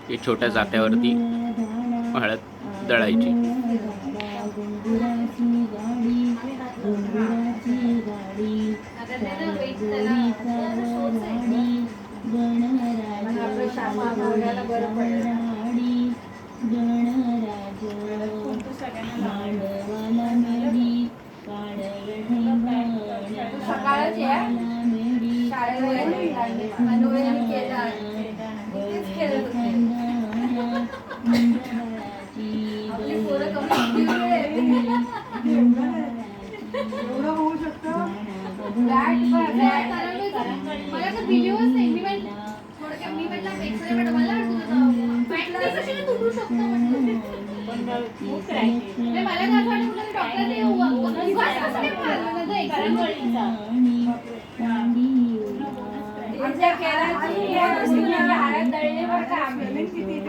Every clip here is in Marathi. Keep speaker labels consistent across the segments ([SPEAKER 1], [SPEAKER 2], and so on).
[SPEAKER 1] ही छोट्या जात्यावरती हळद दळायची.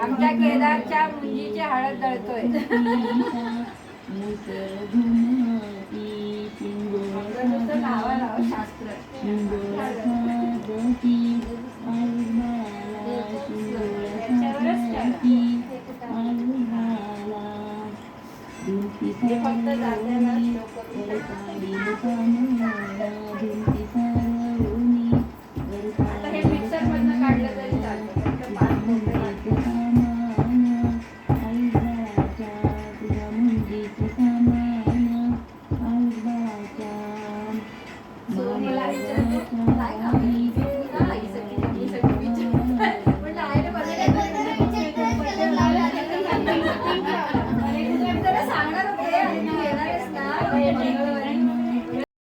[SPEAKER 2] आमच्या केदारच्या मुंजीची हळद दळतोय. शास्त्र फक्त जात्याला आता हे मिक्सर मधनं काढलं तरी चालतं.